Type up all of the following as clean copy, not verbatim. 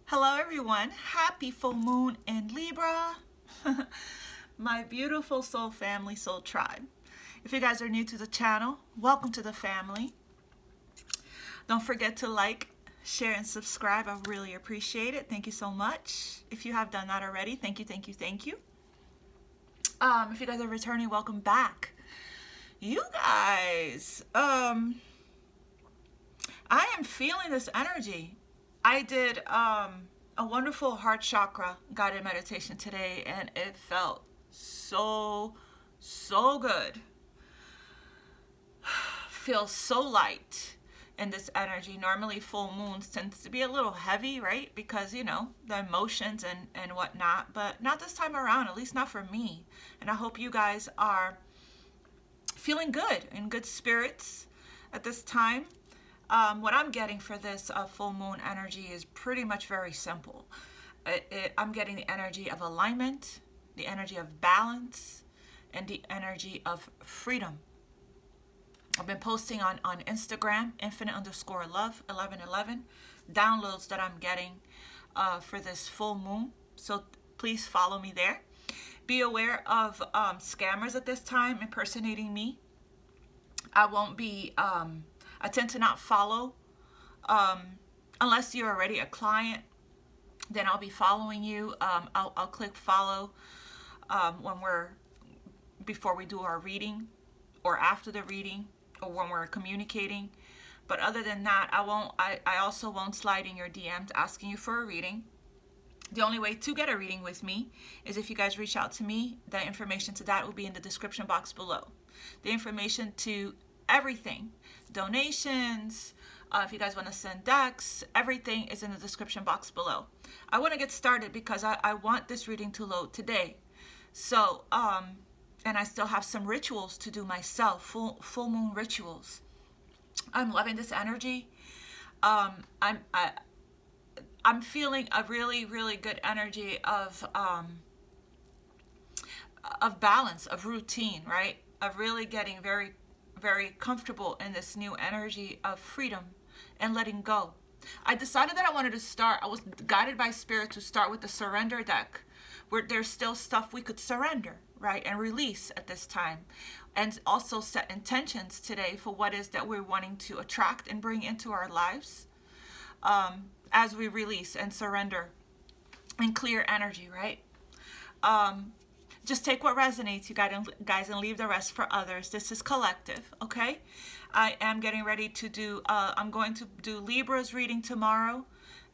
Hello everyone, happy full moon in Libra, my beautiful soul family, soul tribe. If you guys are new to the channel, welcome to the family. Don't forget to like, share, and subscribe. I really appreciate it. Thank you so much. If you have done that already, thank you, thank you, thank you. If you guys are returning, welcome back. You guys, I am feeling this energy. I did a wonderful heart chakra guided meditation today, and it felt so good. Feels so light in this energy. Normally full moons tends to be a little heavy, right? Because, you know, the emotions and whatnot, but not this time around, at least not for me. And I hope you guys are feeling good, in good spirits at this time. What I'm getting for this full moon energy is pretty much very simple. I'm getting the energy of alignment, the energy of balance, and the energy of freedom. I've been posting on Instagram, Infinite_Love1111, downloads that I'm getting for this full moon. So please follow me there. Be aware of scammers at this time impersonating me. I won't be, I tend to not follow unless you're already a client. Then I'll be following you. I'll click follow before we do our reading, or after the reading, or when we're communicating. But other than that, I also won't slide in your DMs asking you for a reading. The only way to get a reading with me is if you guys reach out to me. The information to that will be in the description box below. The information to everything, donations, if you guys want to send decks, everything is in the description box below. I want to get started because I want this reading to load today. So, and I still have some rituals to do myself, full moon rituals. I'm loving this energy. I'm feeling a really good energy of balance, of routine, right? Of really getting very comfortable in this new energy of freedom and letting go. I decided that I wanted to start, I was guided by spirit to start with the surrender deck, where there's still stuff we could surrender, right, and release at this time, and also set intentions today for what is that we're wanting to attract and bring into our lives as we release and surrender and clear energy, right? Just take what resonates, you guys, and leave the rest for others. This is collective, okay? I am getting ready to do, I'm going to do Libra's reading tomorrow,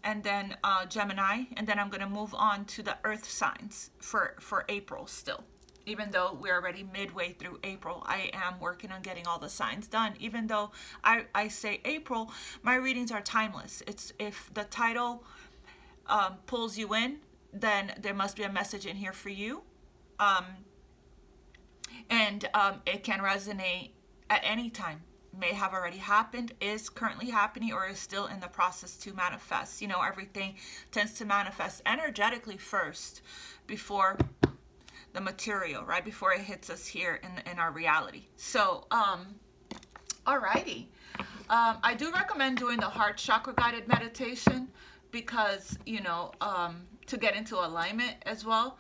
and then Gemini, and then I'm going to move on to the earth signs for April still. Even though we're already midway through April, I am working on getting all the signs done. Even though I say April, my readings are timeless. It's if the title pulls you in, then there must be a message in here for you. It can resonate at any time. May have already happened, is currently happening, or is still in the process to manifest. You know, everything tends to manifest energetically first before the material, right? Before it hits us here in our reality. So, alrighty. I do recommend doing the heart chakra guided meditation because, you know, to get into alignment as well.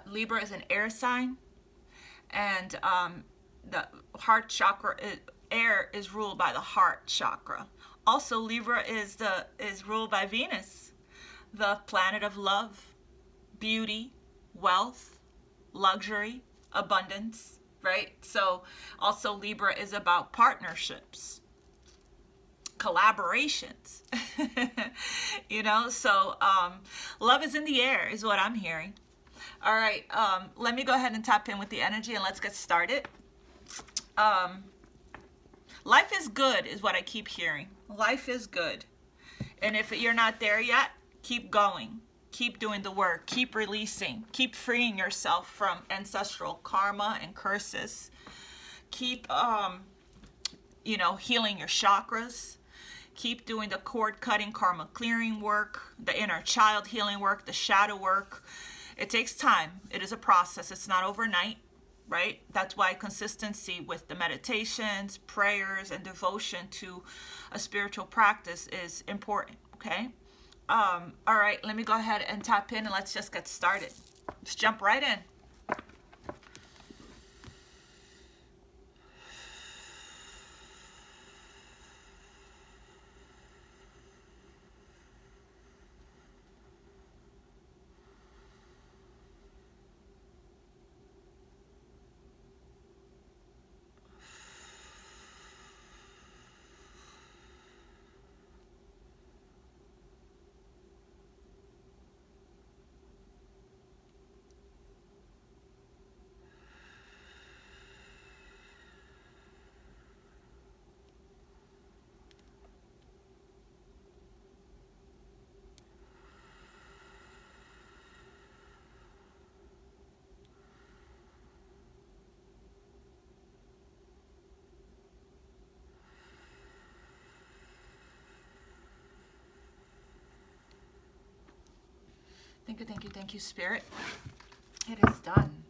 Libra is an air sign, and the heart chakra, air is ruled by the heart chakra. Also, Libra is ruled by Venus, the planet of love, beauty, wealth, luxury, abundance, right? So also Libra is about partnerships, collaborations, you know, so love is in the air is what I'm hearing. All right, let me go ahead and tap in with the energy and let's get started. Life is good is what I keep hearing. Life is good. And if you're not there yet, keep going. Keep doing the work. Keep releasing. Keep freeing yourself from ancestral karma and curses. Keep, you know, healing your chakras. Keep doing the cord cutting, karma clearing work, the inner child healing work, the shadow work. It takes time. It is a process. It's not overnight, right? That's why consistency with the meditations, prayers, and devotion to a spiritual practice is important, okay? All right, let me go ahead and tap in and let's just get started. Let's jump right in. Thank you, Spirit. It is done.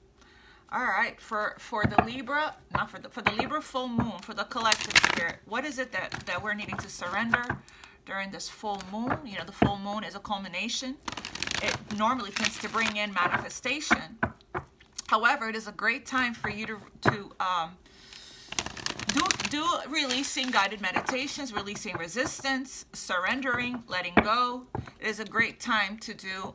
All right, for the Libra, not for the Libra full moon, for the collective spirit, what is it that we're needing to surrender during this full moon? You know, the full moon is a culmination. It normally tends to bring in manifestation. However, it is a great time for you to do releasing guided meditations, releasing resistance, surrendering, letting go. It is a great time to do.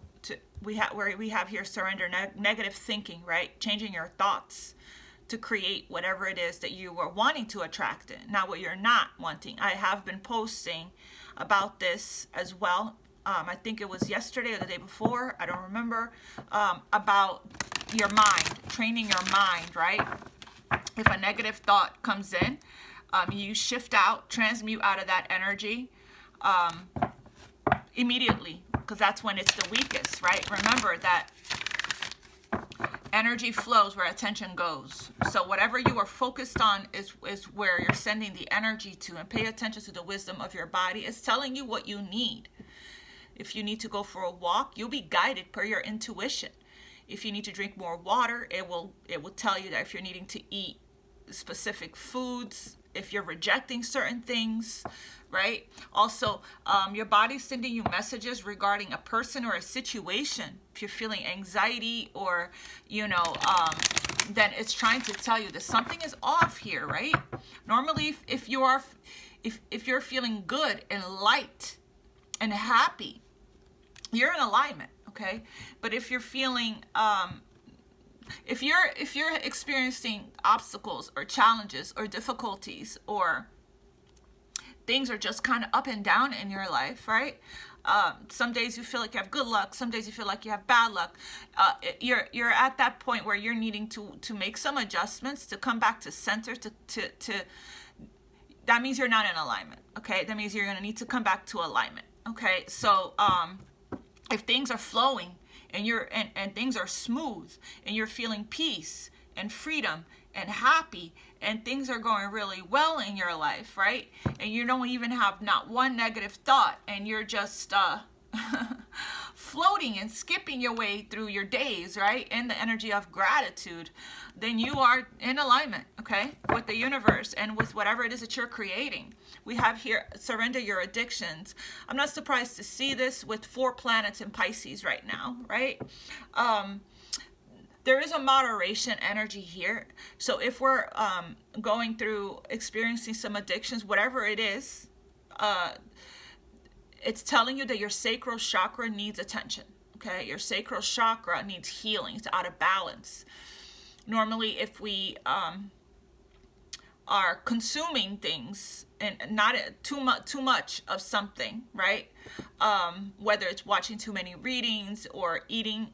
We have here surrender negative thinking, right? Changing your thoughts to create whatever it is that you are wanting to attract in, not what you're not wanting. I have been posting about this as well. I think it was yesterday or the day before, I don't remember, about your mind, training your mind, right? If a negative thought comes in, you shift out, transmute out of that energy immediately, because that's when it's the weakest, right? Remember that energy flows where attention goes. So whatever you are focused on is where you're sending the energy to. And pay attention to the wisdom of your body. It's telling you what you need. If you need to go for a walk, you'll be guided per your intuition. If you need to drink more water, it will tell you that if you're needing to eat specific foods, if you're rejecting certain things, right? Also, your body's sending you messages regarding a person or a situation. If you're feeling anxiety or, then it's trying to tell you that something is off here, right? Normally, if you're feeling good and light and happy, you're in alignment, okay? But if you're feeling if you're experiencing obstacles or challenges or difficulties, or things are just kind of up and down in your life, right? Some days you feel like you have good luck. Some days you feel like you have bad luck. You're at that point where you're needing to make some adjustments to come back to center. That means you're not in alignment. Okay, that means you're gonna need to come back to alignment. Okay, so if things are flowing and things are smooth and you're feeling peace and freedom and happy and things are going really well in your life, right? And you don't even have not one negative thought and you're just floating and skipping your way through your days, right? In the energy of gratitude, then you are in alignment, okay? With the universe and with whatever it is that you're creating. We have here, surrender your addictions. I'm not surprised to see this with 4 planets in Pisces right now, right? There is a moderation energy here. So if we're going through experiencing some addictions, whatever it is, it's telling you that your sacral chakra needs attention, okay? Your sacral chakra needs healing. It's out of balance. Normally, if we are consuming things and not too much of something, right? Whether it's watching too many readings or eating,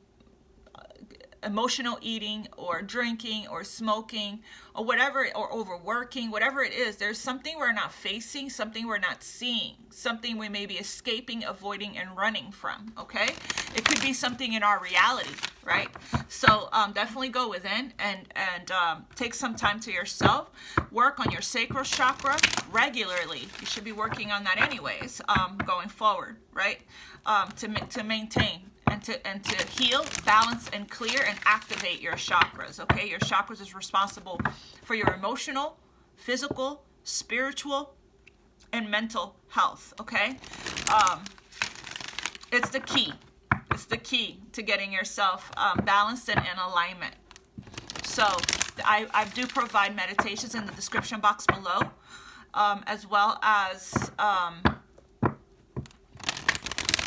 emotional eating or drinking or smoking or whatever, or overworking, whatever it is, there's something we're not facing, something we're not seeing, something we may be escaping, avoiding, and running from, okay? It could be something in our reality, right? So definitely go within and take some time to yourself. Work on your sacral chakra regularly. You should be working on that anyways, going forward, right? To maintain and to heal, balance, and clear and activate your chakras, okay? Your chakras is responsible for your emotional, physical, spiritual, and mental health, okay? It's the key. It's the key to getting yourself balanced and in alignment. So I do provide meditations in the description box below, as well as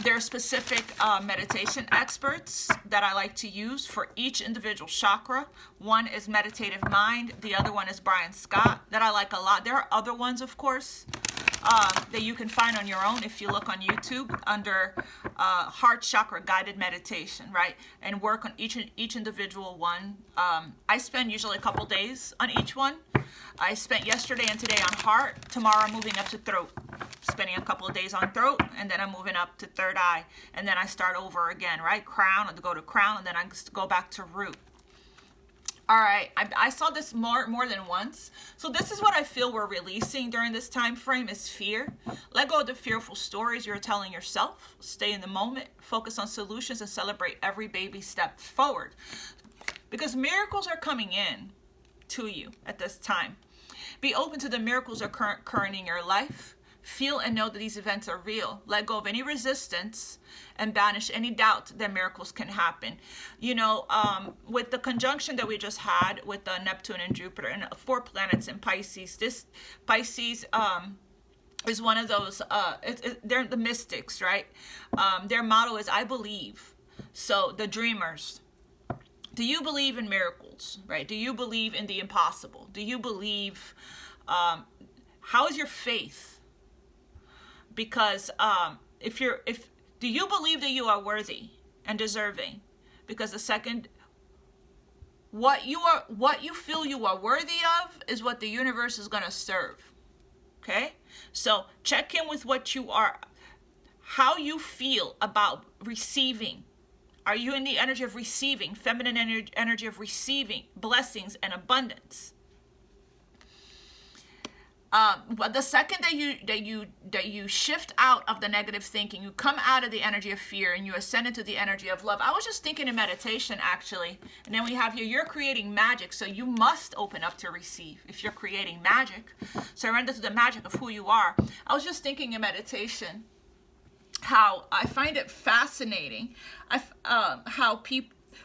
there are specific meditation experts that I like to use for each individual chakra. One is Meditative Mind. The other one is Brian Scott, that I like a lot. There are other ones, of course, that you can find on your own if you look on YouTube under Heart Chakra Guided Meditation, right? And work on each individual one. I spend usually a couple days on each one. I spent yesterday and today on heart. Tomorrow I'm moving up to throat. Spending a couple of days on throat, and then I'm moving up to third eye, and then I start over again, right? Crown, and go to crown, and then I go back to root. All right, I saw this more than once. So this is what I feel we're releasing during this time frame is fear. Let go of the fearful stories you're telling yourself. Stay in the moment, focus on solutions, and celebrate every baby step forward. Because miracles are coming in to you at this time. Be open to the miracles occurring in your life. Feel and know that these events are real. Let go of any resistance and banish any doubt that miracles can happen. You know, with the conjunction that we just had with Neptune and Jupiter and 4 planets in Pisces, this Pisces is one of those, they're the mystics, right? Their motto is, I believe. So the dreamers. Do you believe in miracles, right? Do you believe in the impossible? Do you believe, how is your faith? Because do you believe that you are worthy and deserving? Because the second, what you feel you are worthy of is what the universe is going to serve. Okay? So check in with what you are, how you feel about receiving. Are you in the energy of receiving, feminine energy of receiving blessings and abundance? But the second that you shift out of the negative thinking, you come out of the energy of fear and you ascend into the energy of love. I was just thinking in meditation, actually. And then we have here, you're creating magic, so you must open up to receive. If you're creating magic, surrender to the magic of who you are. I was just thinking in meditation how I find it fascinating how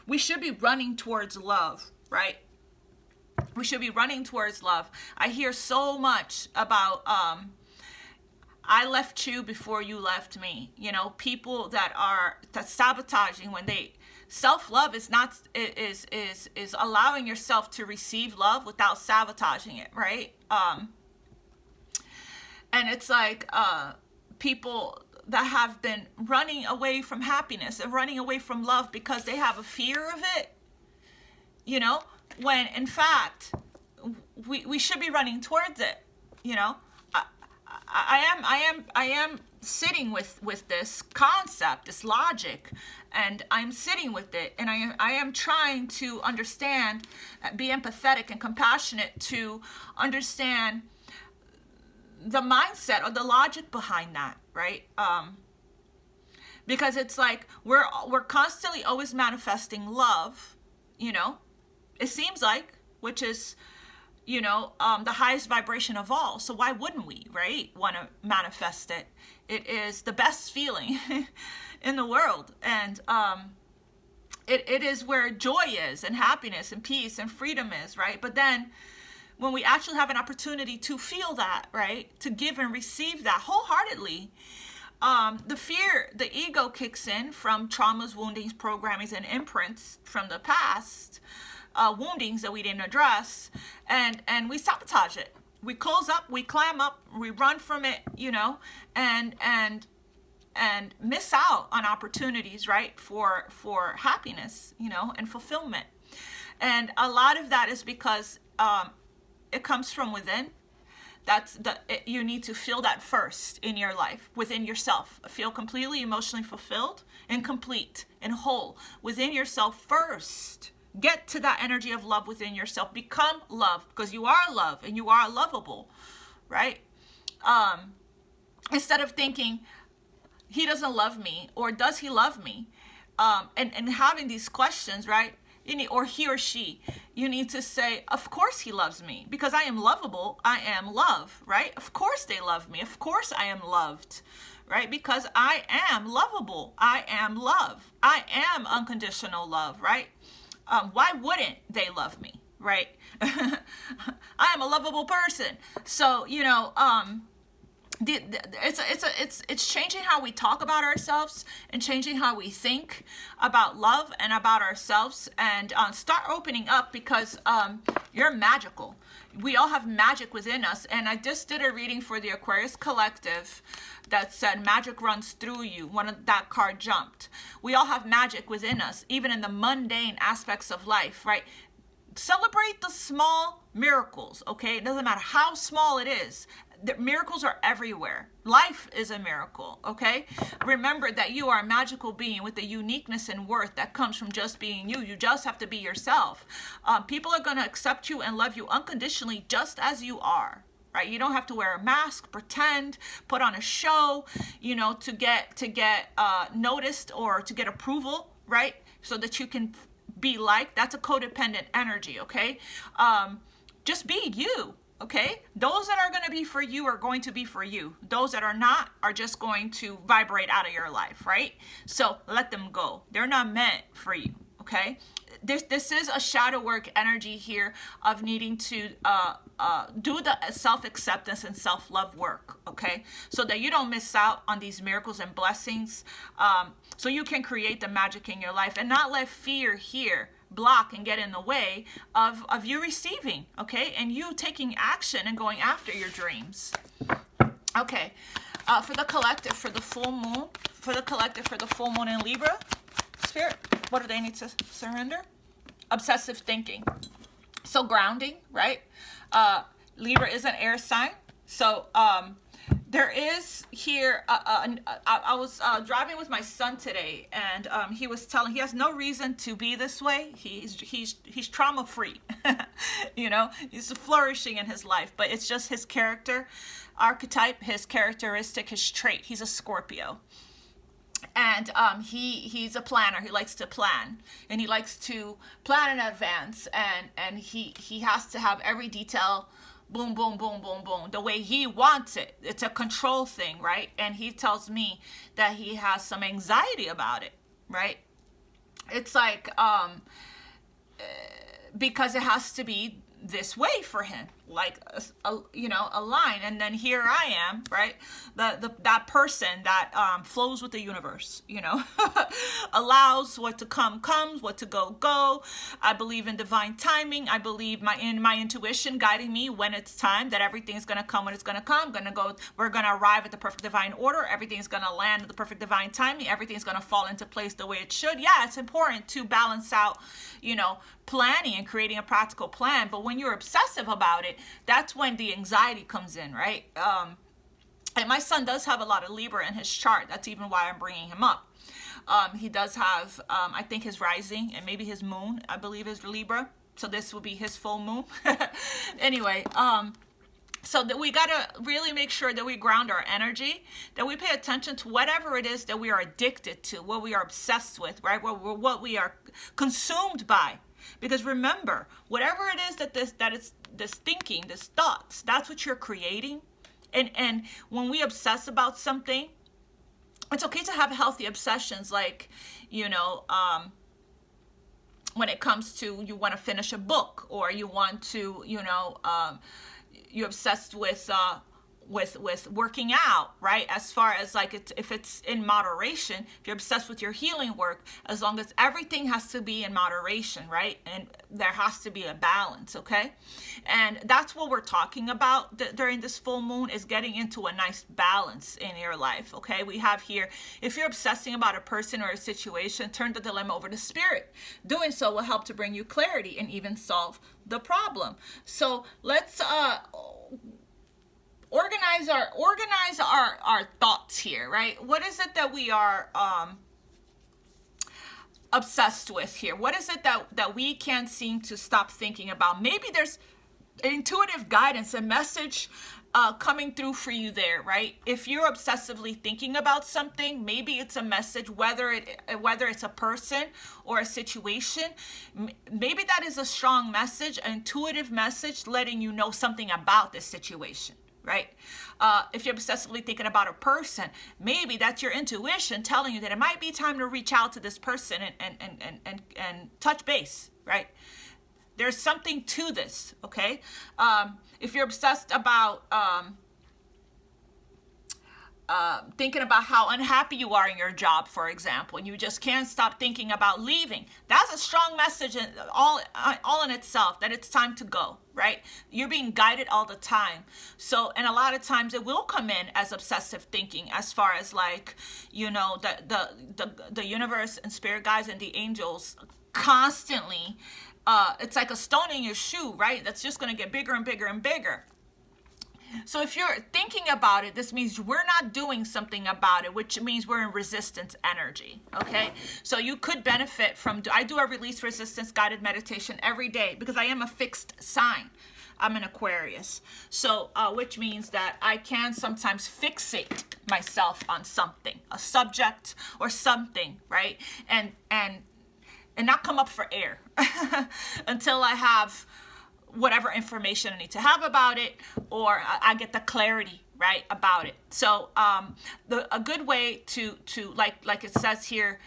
we should be running towards love, right? We should be running towards love. I hear so much about I left you before you left me. You know, people that are sabotaging when they self-love is not is allowing yourself to receive love without sabotaging it, right? And it's like people that have been running away from happiness and running away from love because they have a fear of it, you know, when in fact we should be running towards it. You know, I am sitting with this concept, this logic, and I'm sitting with it, and I am trying to understand, be empathetic and compassionate to understand the mindset or the logic behind that, right? Because it's like we're constantly always manifesting love, you know, it seems like, which is, you know, the highest vibration of all. So why wouldn't we, right, want to manifest it? It is the best feeling in the world. And it is where joy is and happiness and peace and freedom is, right? But then when we actually have an opportunity to feel that, right, to give and receive that wholeheartedly, the fear, the ego kicks in from traumas, woundings, programmings, and imprints from the past, woundings that we didn't address, and we sabotage it. We close up, we clam up, we run from it, you know, and miss out on opportunities, right, for happiness, you know, and fulfillment. And a lot of that is because it comes from within. You need to feel that first in your life, within yourself. Feel completely emotionally fulfilled and complete and whole within yourself first. Get to that energy of love within yourself. Become love, because you are love and you are lovable, right? Instead of thinking, he doesn't love me, or does he love me? And having these questions, right? Or he or she, you need to say, of course he loves me, because I am lovable. I am love, right? Of course they love me. Of course I am loved, right? Because I am lovable. I am love. I am unconditional love, right? Why wouldn't they love me, right? I am a lovable person. So, you know, it's changing how we talk about ourselves and changing how we think about love and about ourselves, and start opening up, because you're magical. We all have magic within us. And I just did a reading for the Aquarius Collective that said magic runs through you. That card jumped. We all have magic within us, even in the mundane aspects of life, right? Celebrate the small miracles, okay? It doesn't matter how small it is. The miracles are everywhere. Life is a miracle, okay? Remember that you are a magical being with a uniqueness and worth that comes from just being you. You just have to be yourself. People are going to accept you and love you unconditionally just as you are. Right? You don't have to wear a mask, pretend, put on a show, you know, to get noticed or to get approval, right? So that you can be liked. That's a codependent energy, okay? Just be you, okay? Those that are going to be for you are going to be for you. Those that are not are just going to vibrate out of your life, right? So let them go. They're not meant for you, okay? This is a shadow work energy here of needing to do the self-acceptance and self-love work, okay? So that you don't miss out on these miracles and blessings, so you can create the magic in your life and not let fear here block and get in the way of you receiving, okay? And you taking action and going after your dreams. Okay, for the collective, for the full moon, in Libra, Spirit, what do they need to surrender? Obsessive thinking. So grounding, right? Libra is an air sign. So there is here, I was driving with my son today, and he was telling, he has no reason to be this way. He's trauma free. You know, he's flourishing in his life, but it's just his character archetype, his characteristic, his trait. He's a Scorpio. And he's a planner. He likes to plan, and he likes to plan in advance, and he has to have every detail, boom, boom, boom, boom, boom, the way he wants it. It's a control thing, right? And he tells me that he has some anxiety about it, right? It's like, because it has to be this way for him, like you know, a line. And then here I am, right, that person that flows with the universe, you know, allows what to come comes, what to go. I believe in divine timing. I believe in my intuition guiding me when it's time, that everything's gonna come when it's gonna come. We're gonna arrive at the perfect divine order. Everything's gonna land at the perfect divine timing. Everything's gonna fall into place the way it should. Yeah, it's important to balance out, you know, planning and creating a practical plan, but when you're obsessive about it, that's when the anxiety comes in, right? And my son does have a lot of Libra in his chart. That's even why I'm bringing him up. He does have, I think his rising and maybe his moon, I believe, is Libra. So this will be his full moon. Anyway, so that we got to really make sure that we ground our energy, that we pay attention to whatever it is that we are addicted to, what we are obsessed with, right? What we are consumed by. Because remember, whatever it is that it's this thinking, this thoughts, that's what you're creating. And when we obsess about something, it's okay to have healthy obsessions, like, you know, when it comes to, you want to finish a book, or you want to, you know, you're obsessed with working out, right? As far as like, if it's in moderation, if you're obsessed with your healing work, as long as everything has to be in moderation, right? And there has to be a balance, okay? And that's what we're talking about during this full moon, is getting into a nice balance in your life, okay? We have here, if you're obsessing about a person or a situation, turn the dilemma over to spirit. Doing so will help to bring you clarity and even solve the problem. So let's organize our thoughts here, right? What is it that we are obsessed with here? What is it that we can't seem to stop thinking about? Maybe there's intuitive guidance, a message coming through for you there, right? If you're obsessively thinking about something, maybe it's a message, whether it's a person or a situation. Maybe that is a strong message, an intuitive message letting you know something about this situation, right? If you're obsessively thinking about a person, maybe that's your intuition telling you that it might be time to reach out to this person and touch base, right? There's something to this, okay? If you're obsessed about thinking about how unhappy you are in your job, for example, and you just can't stop thinking about leaving, that's a strong message all in itself, that it's time to go, right? You're being guided all the time. So, and a lot of times it will come in as obsessive thinking, as far as like, you know, the universe and spirit guides and the angels constantly, it's like a stone in your shoe, right? That's just going to get bigger and bigger and bigger. So if you're thinking about it, this means we're not doing something about it, which means we're in resistance energy, okay? So you could benefit from, I do a release resistance guided meditation every day because I am a fixed sign. I'm an Aquarius. So, which means that I can sometimes fixate myself on something, a subject or something, right? And not come up for air until I have whatever information I need to have about it, or I get the clarity, right, about it. So a good way to like it says here,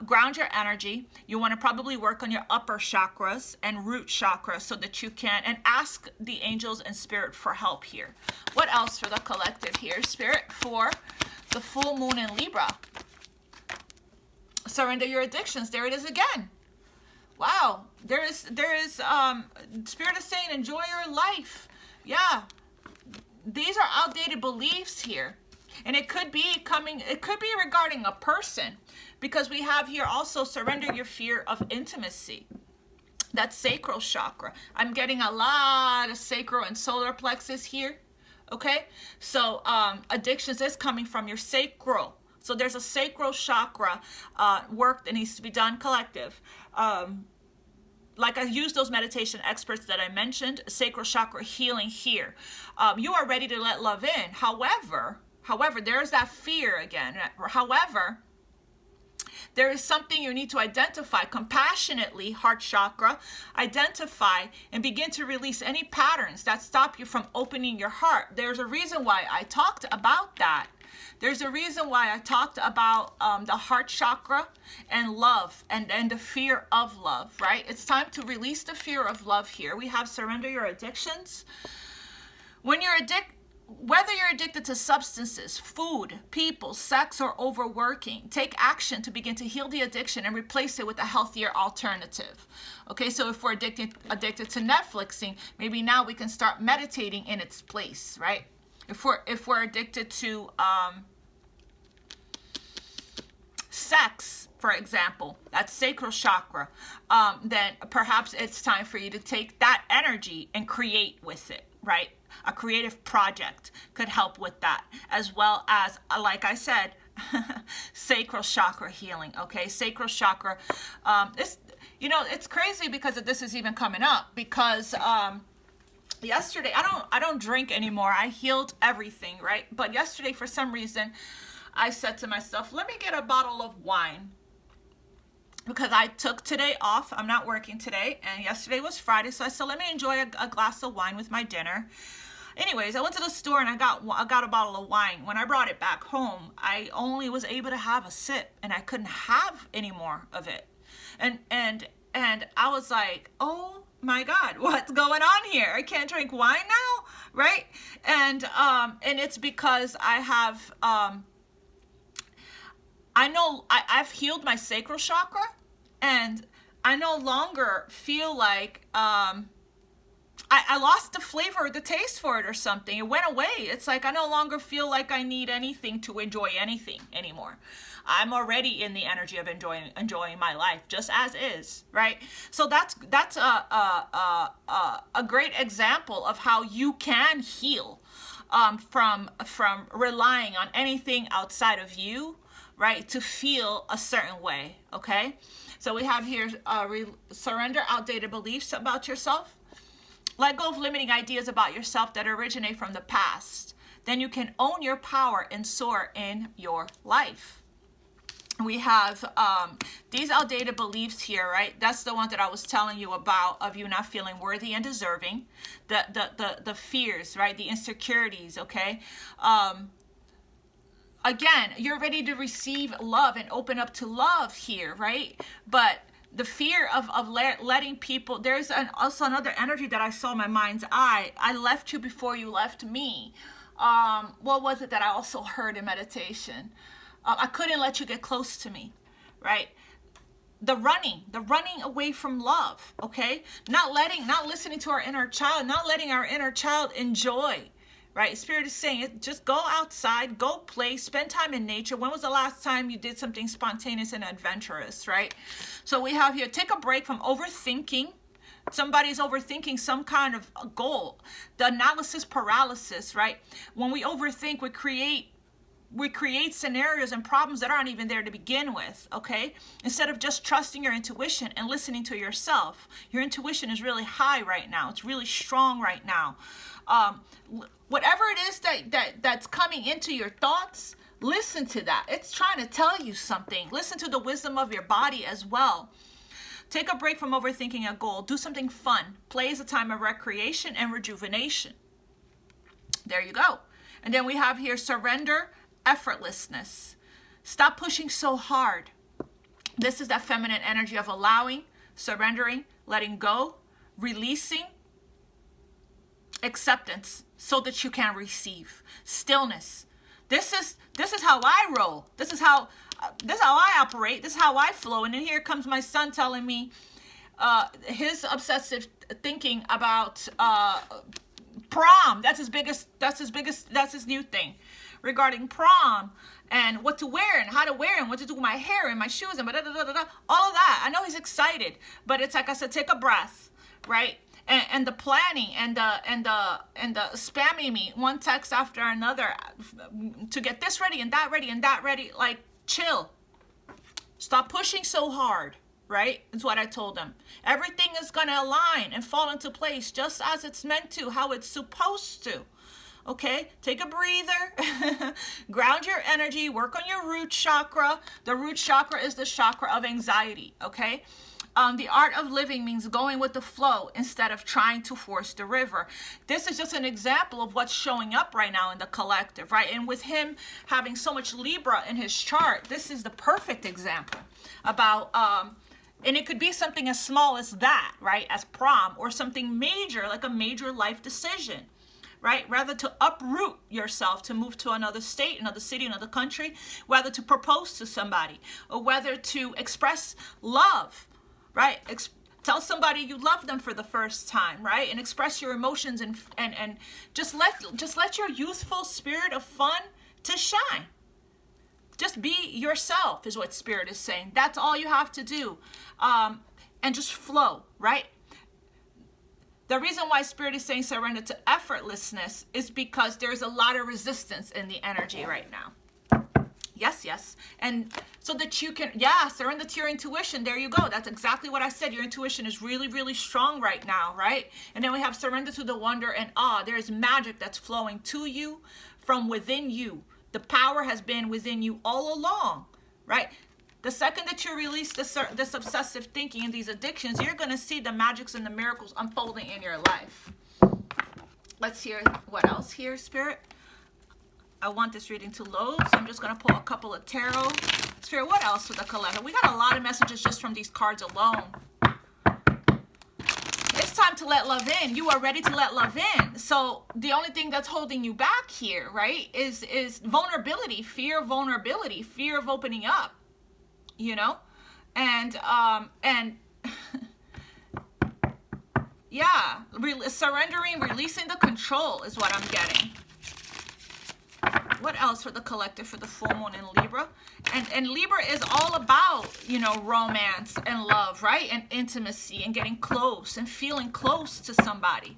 ground your energy. You want to probably work on your upper chakras and root chakra so that you can, and ask the angels and spirit for help here. What else for the collective here? Spirit, for the full moon in Libra. Surrender your addictions. There it is again. Wow, there is spirit is saying enjoy your life. Yeah, these are outdated beliefs here, and it could be regarding a person, because we have here also surrender your fear of intimacy. That's sacral chakra. I'm getting a lot of sacral and solar plexus here. Okay, so addictions is coming from your sacral. So there's a sacral chakra work that needs to be done, collective. Like I use those meditation experts that I mentioned, sacral chakra healing here. You are ready to let love in. However, there's that fear again. However, there is something you need to identify compassionately, heart chakra, identify and begin to release any patterns that stop you from opening your heart. There's a reason why I talked about that. There's a reason why I talked about the heart chakra and love and the fear of love, right? It's time to release the fear of love here. We have surrender your addictions. Whether you're addicted to substances, food, people, sex, or overworking, take action to begin to heal the addiction and replace it with a healthier alternative. Okay, so if we're addicted to Netflixing, maybe now we can start meditating in its place, right? If we're addicted to sex, for example, that's sacral chakra, then perhaps it's time for you to take that energy and create with it, right? A creative project could help with that, as well as, like I said, sacral chakra healing, okay? Sacral chakra, it's crazy because this is even coming up, because yesterday, I don't drink anymore. I healed everything, right? But yesterday, for some reason, I said to myself, let me get a bottle of wine, because I took today off. I'm not working today, and yesterday was Friday, so I said, let me enjoy a glass of wine with my dinner. Anyways, I went to the store and I got a bottle of wine. When I brought it back home, I only was able to have a sip, and I couldn't have any more of it. And I was like, oh my God, what's going on here? I can't drink wine now, right? And it's because I have I've healed my sacral chakra, and I no longer feel like I lost the flavor or the taste for it or something. It went away. It's like I no longer feel like I need anything to enjoy anything anymore. I'm already in the energy of enjoying my life just as is, right? So that's a great example of how you can heal from relying on anything outside of you, right, to feel a certain way, okay? So we have here surrender outdated beliefs about yourself. Let go of limiting ideas about yourself that originate from the past. Then you can own your power and soar in your life. We have these outdated beliefs here, right? That's the one that I was telling you about, of you not feeling worthy and deserving. The fears, right? The insecurities, okay? Again, you're ready to receive love and open up to love here, right? But the fear of letting people, there's also another energy that I saw in my mind's eye. I left you before you left me. What was it that I also heard in meditation? I couldn't let you get close to me, right? The running away from love, okay? Not listening to our inner child, not letting our inner child enjoy, right? Spirit is saying, just go outside, go play, spend time in nature. When was the last time you did something spontaneous and adventurous, right? So we have here, take a break from overthinking. Somebody's overthinking some kind of goal. The analysis paralysis, right? When we overthink, we create scenarios and problems that aren't even there to begin with, okay? Instead of just trusting your intuition and listening to yourself. Your intuition is really high right now. It's really strong right now. Whatever it is that's coming into your thoughts, listen to that. It's trying to tell you something. Listen to the wisdom of your body as well. Take a break from overthinking a goal. Do something fun. Play is a time of recreation and rejuvenation. There you go. And then we have here surrender, effortlessness. Stop pushing so hard. This is that feminine energy of allowing, surrendering, letting go, releasing, acceptance, so that you can receive. Stillness. This is how I roll. This is how I operate. This is how I flow. And then here comes my son telling me his obsessive thinking about prom. That's his new thing regarding prom and what to wear and how to wear and what to do with my hair and my shoes and all of that. I know he's excited, but it's like I said, take a breath, right? And the planning and the spamming me one text after another to get this ready and that ready and that ready. Like, chill. Stop pushing so hard, right? Is what I told him. Everything is gonna align and fall into place just as it's meant to, how it's supposed to. Okay, take a breather, ground your energy, work on your root chakra. The root chakra is the chakra of anxiety, okay? The art of living means going with the flow instead of trying to force the river. This is just an example of what's showing up right now in the collective, right? And with him having so much Libra in his chart, this is the perfect example about, and it could be something as small as that, right? As prom, or something major, like a major life decision, right? Rather to uproot yourself, to move to another state, another city, another country, whether to propose to somebody, or whether to express love, right? Tell somebody you love them for the first time, right? And express your emotions and just let your youthful spirit of fun to shine. Just be yourself is what Spirit is saying. That's all you have to do. And just flow, right? The reason why Spirit is saying surrender to effortlessness is because there's a lot of resistance in the energy right now. Yes. And so that you can, surrender to your intuition. There you go. That's exactly what I said. Your intuition is really, really strong right now, right? And then we have surrender to the wonder and awe. There is magic that's flowing to you from within you. The power has been within you all along, right? The second that you release this obsessive thinking and these addictions, you're going to see the magics and the miracles unfolding in your life. Let's hear what else here, Spirit. I want this reading to load, so I'm just going to pull a couple of tarot. Spirit, what else with the collective? We got a lot of messages just from these cards alone. It's time to let love in. You are ready to let love in. So the only thing that's holding you back here, right, is vulnerability, fear of vulnerability, fear of opening up, you know? And yeah, surrendering, releasing the control is what I'm getting. What else for the collective for the full moon in Libra? And Libra is all about, you know, romance and love, right? And intimacy and getting close and feeling close to somebody.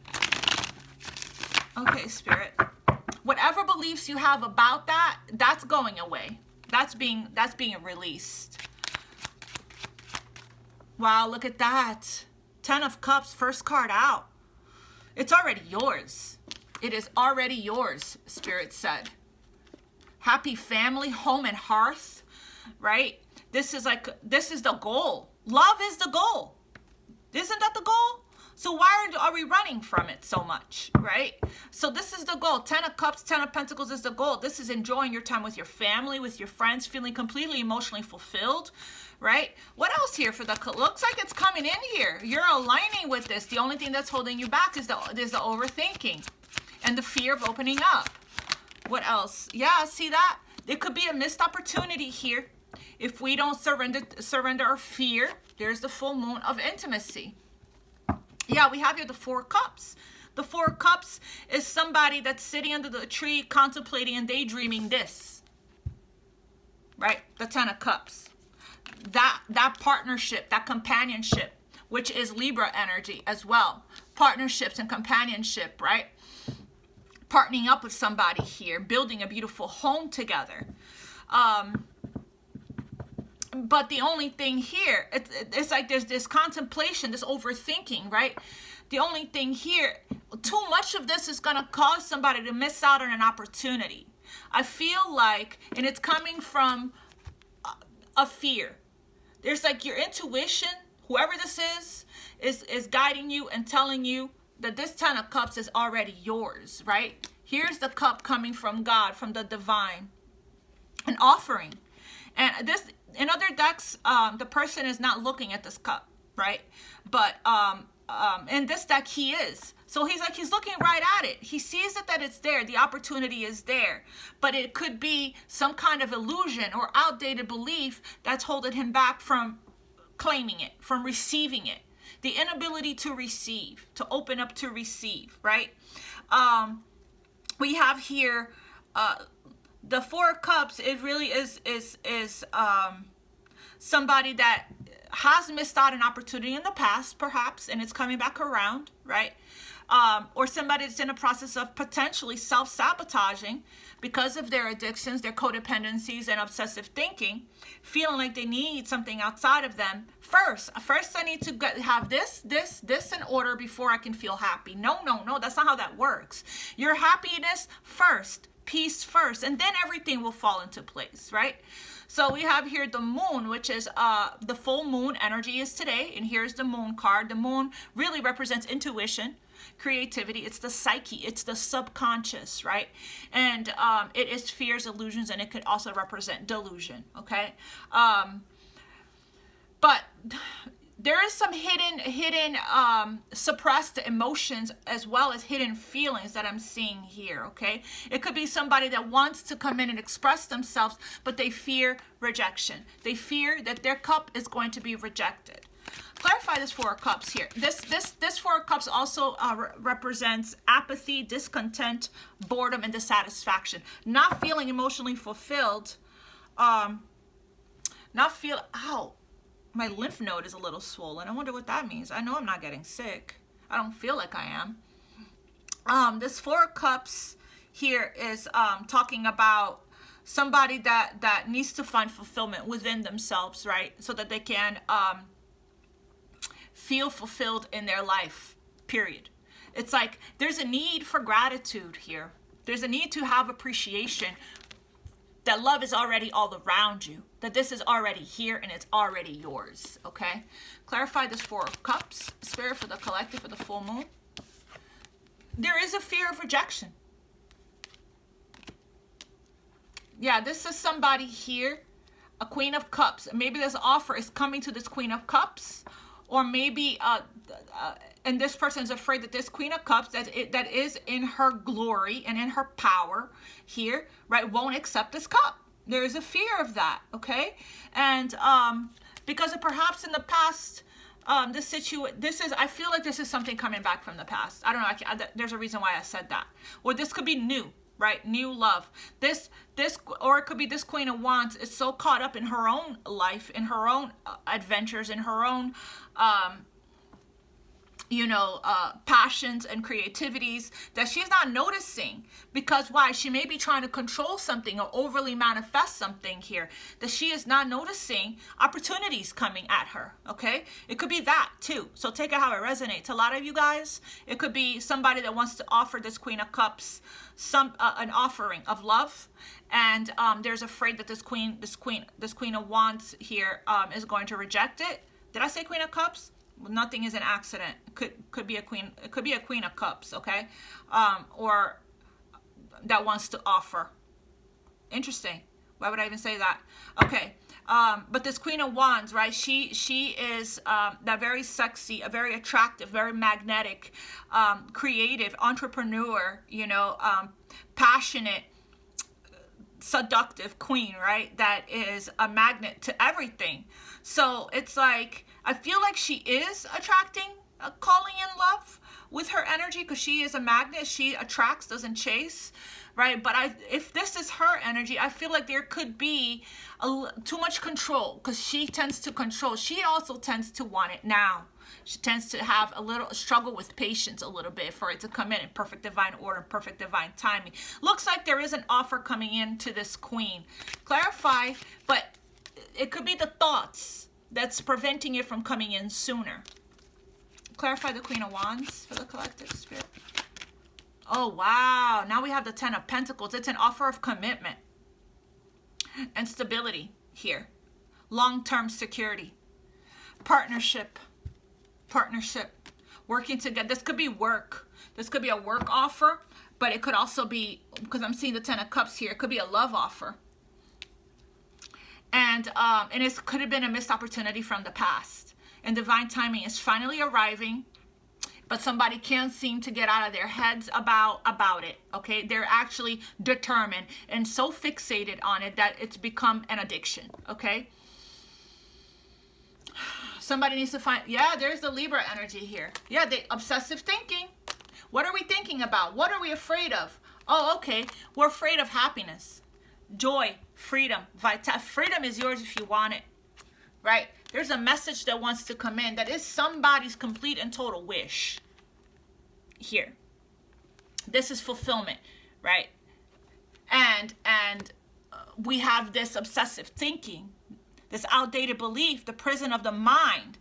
Okay, Spirit. Whatever beliefs you have about that, that's going away. That's being released. Wow, look at that. 10 of Cups, first card out. It's already yours. It is already yours, Spirit said. Happy family, home and hearth. right? This is the goal. Love is the goal. Isn't that the goal? So why are we running from it so much, right? So this is the goal. 10 of Cups, 10 of Pentacles is the goal. This is enjoying your time with your family, with your friends, feeling completely emotionally fulfilled, right? What else here for the, looks like it's coming in here. You're aligning with this. The only thing that's holding you back is the overthinking and the fear of opening up. What else? Yeah, see that? There could be a missed opportunity here. If we don't surrender our fear, there's the full moon of intimacy. Yeah, we have here the 4 of Cups. The 4 of Cups is somebody that's sitting under the tree contemplating and daydreaming this, right? The 10 of Cups. That partnership, that companionship, which is Libra energy as well. Partnerships and companionship, right? Partnering up with somebody here, building a beautiful home together. But the only thing here, it's like there's this contemplation, this overthinking, right? The only thing here, too much of this is going to cause somebody to miss out on an opportunity. I feel like, and it's coming from a fear. There's like your intuition, whoever this is guiding you and telling you that this 10 of Cups is already yours, right? Here's the cup coming from God, from the divine, an offering. And this, in other decks, the person is not looking at this cup, right? But in this deck, he is. So he's looking right at it. He sees it, that it's there. The opportunity is there. But it could be some kind of illusion or outdated belief that's holding him back from claiming it, from receiving it. The inability to receive, to open up to receive, right? We have here the 4 of Cups. It really is somebody that has missed out an opportunity in the past, perhaps, and it's coming back around, right? Or somebody that's in a process of potentially self-sabotaging because of their addictions, their codependencies, and obsessive thinking, feeling like they need something outside of them. First I need to have this in order before I can feel happy. No, that's not how that works. Your happiness first, peace first, and then everything will fall into place, right? So we have here the moon, which is the full moon energy is today, and here's the moon card. The moon really represents intuition, creativity. It's the psyche, it's the subconscious, right? And it is fears, illusions, and it could also represent delusion, okay? But there is some hidden suppressed emotions as well as hidden feelings that I'm seeing here, okay? It could be somebody that wants to come in and express themselves, but they fear rejection. They fear that their cup is going to be rejected. Clarify this 4 of Cups here. This 4 of Cups also represents apathy, discontent, boredom, and dissatisfaction. Not feeling emotionally fulfilled. Ow. My lymph node is a little swollen. I wonder what that means. I know I'm not getting sick. I don't feel like I am. This 4 of Cups here is talking about somebody that needs to find fulfillment within themselves, right? So that they can feel fulfilled in their life, period. It's like there's a need for gratitude here. There's a need to have appreciation that love is already all around you, that this is already here and it's already yours, okay? Clarify this 4 of Cups, Spirit, for the collective, for the full moon. There is a fear of rejection. Yeah, this is somebody here, a Queen of Cups. Maybe this offer is coming to this Queen of Cups, or maybe, and this person is afraid that this Queen of Cups, that is in her glory and in her power here, right, won't accept this cup. There is a fear of that, okay? And because of perhaps in the past, I feel like this is something coming back from the past. I don't know, there's a reason why I said that. Or this could be new, right? New love. This, or it could be this Queen of Wands is so caught up in her own life, in her own adventures, in her own you know, passions and creativities that she's not noticing. Because why? She may be trying to control something or overly manifest something here that she is not noticing opportunities coming at her. Okay, it could be that too. So take it how it resonates. A lot of you guys, it could be somebody that wants to offer this Queen of Cups an offering of love, and there's afraid that this Queen of Wands here is going to reject it. Did I say Queen of Cups? Well, nothing is an accident. Could be a queen. It could be a Queen of Cups, okay, or that wants to offer. Interesting. Why would I even say that? Okay, but this Queen of Wands, right? She is that very sexy, a very attractive, very magnetic, creative entrepreneur. You know, passionate, seductive queen, right? That is a magnet to everything. So it's like, I feel like she is attracting, calling in love with her energy, because she is a magnet. She attracts, doesn't chase, right? But if this is her energy, I feel like there could be too much control, because she tends to control. She also tends to want it now. She tends to have a little struggle with patience a little bit for it to come in perfect divine order, perfect divine timing. Looks like there is an offer coming in to this queen. Clarify, but it could be the thoughts that's preventing it from coming in sooner. Clarify the Queen of Wands for the collective spirit. Oh, wow. Now we have the Ten of Pentacles. It's an offer of commitment and stability here. Long-term security. Partnership. Working together. This could be work. This could be a work offer, but it could also be, because I'm seeing the Ten of Cups here, it could be a love offer. And it could have been a missed opportunity from the past. And divine timing is finally arriving, but somebody can't seem to get out of their heads about it, okay? They're actually determined and so fixated on it that it's become an addiction, okay? Somebody needs to find, yeah, there's the Libra energy here. Yeah, obsessive thinking. What are we thinking about? What are we afraid of? Oh, okay, we're afraid of happiness, joy, freedom, vitality. Freedom is yours if you want it, right? There's a message that wants to come in that is somebody's complete and total wish here. This is fulfillment, right? And we have this obsessive thinking, this outdated belief, the prison of the mind,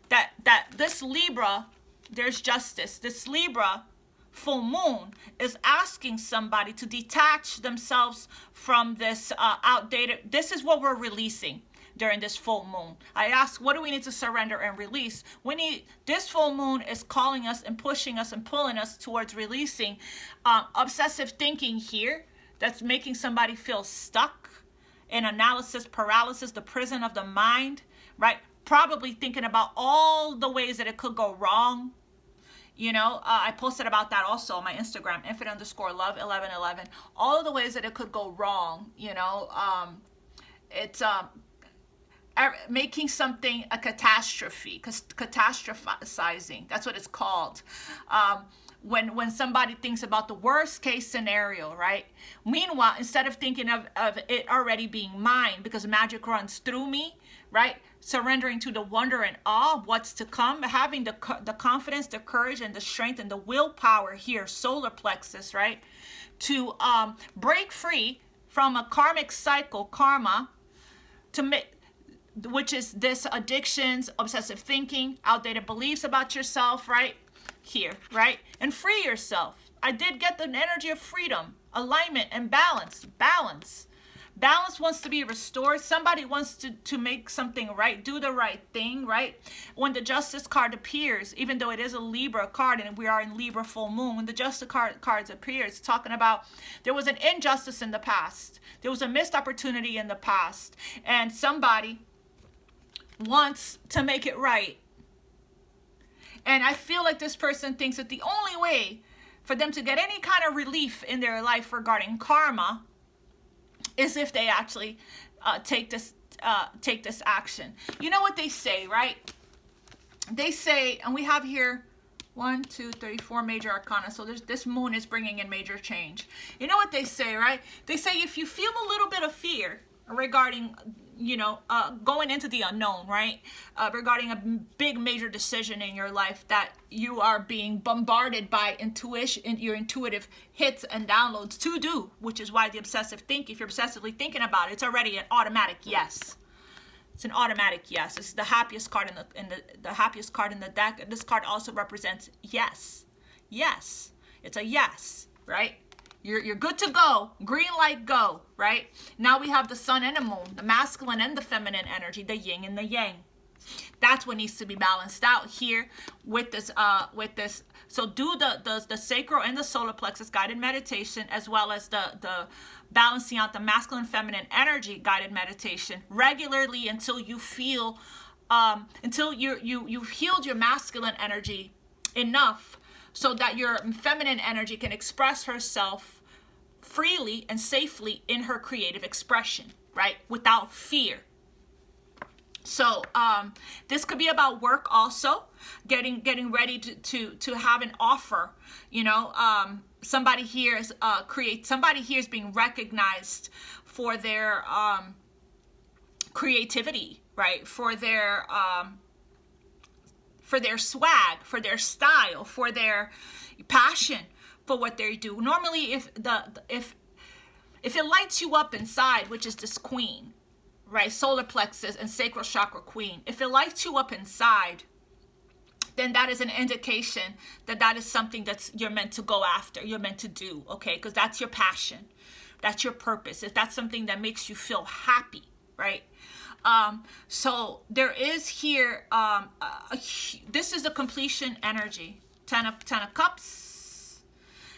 that this Libra, there's justice. This Libra full moon is asking somebody to detach themselves from this outdated. This is what we're releasing during this full moon. I ask, what do we need to surrender and release? This full moon is calling us and pushing us and pulling us towards releasing obsessive thinking here that's making somebody feel stuck in analysis paralysis, the prison of the mind, right? Probably thinking about all the ways that it could go wrong. You know, I posted about that also on my Instagram, Infinite_love1111. All of the ways that it could go wrong, you know, it's making something a catastrophe, catastrophizing. That's what it's called. When somebody thinks about the worst case scenario, right? Meanwhile, instead of thinking of it already being mine, because magic runs through me, right? Surrendering to the wonder and awe of what's to come, having the confidence, the courage, and the strength and the willpower here, solar plexus, right? To break free from a karmic cycle, karma, which is this addictions, obsessive thinking, outdated beliefs about yourself, right? Here, right? And free yourself. I did get the energy of freedom, alignment, and balance. Balance wants to be restored. Somebody wants to make something right, do the right thing, right? When the Justice card appears, even though it is a Libra card and we are in Libra full moon, when the Justice cards appear, it's talking about there was an injustice in the past. There was a missed opportunity in the past. And somebody wants to make it right. And I feel like this person thinks that the only way for them to get any kind of relief in their life regarding karma is if they actually take this action. You know what they say, right? They say, and we have here 1, 2, 3, 4 major arcana. So this moon is bringing in major change. You know what they say, right? They say if you feel a little bit of fear regarding, going into the unknown, right? Regarding a big major decision in your life that you are being bombarded by intuition, your intuitive hits and downloads to do, which is why the obsessive think, if you're obsessively thinking about it, it's already an automatic yes. It's an automatic yes. It's the happiest card the happiest card in the deck. And this card also represents yes. Yes. It's a yes, right? You're good to go. Green light, go, right? Now we have the sun and the moon, the masculine and the feminine energy, the yin and the yang. That's what needs to be balanced out here with this. So do the sacral and the solar plexus guided meditation, as well as the balancing out the masculine feminine energy guided meditation regularly until you feel until you've healed your masculine energy enough so that your feminine energy can express herself freely and safely in her creative expression, right? Without fear. So this could be about work also, getting ready to have an offer. Somebody here is somebody here is being recognized for their creativity, right? For their swag, for their style, for their passion for what they do. Normally, if it lights you up inside, which is this queen, right, solar plexus and sacral chakra queen, if it lights you up inside, then that is an indication that is something you're meant to go after, you're meant to do, okay? Because that's your passion, that's your purpose. If that's something that makes you feel happy, right? So there is here, this is the completion energy, 10 of Cups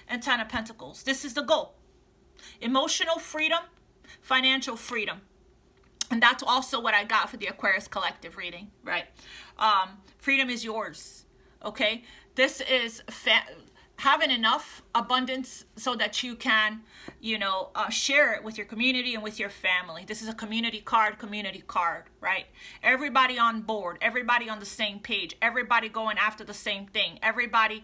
and 10 of Pentacles. This is the goal. Emotional freedom, financial freedom. And that's also what I got for the Aquarius Collective reading, right? Freedom is yours, okay? This is having enough abundance so that you can, share it with your community and with your family. This is a community card, right? Everybody on board, everybody on the same page, everybody going after the same thing, everybody,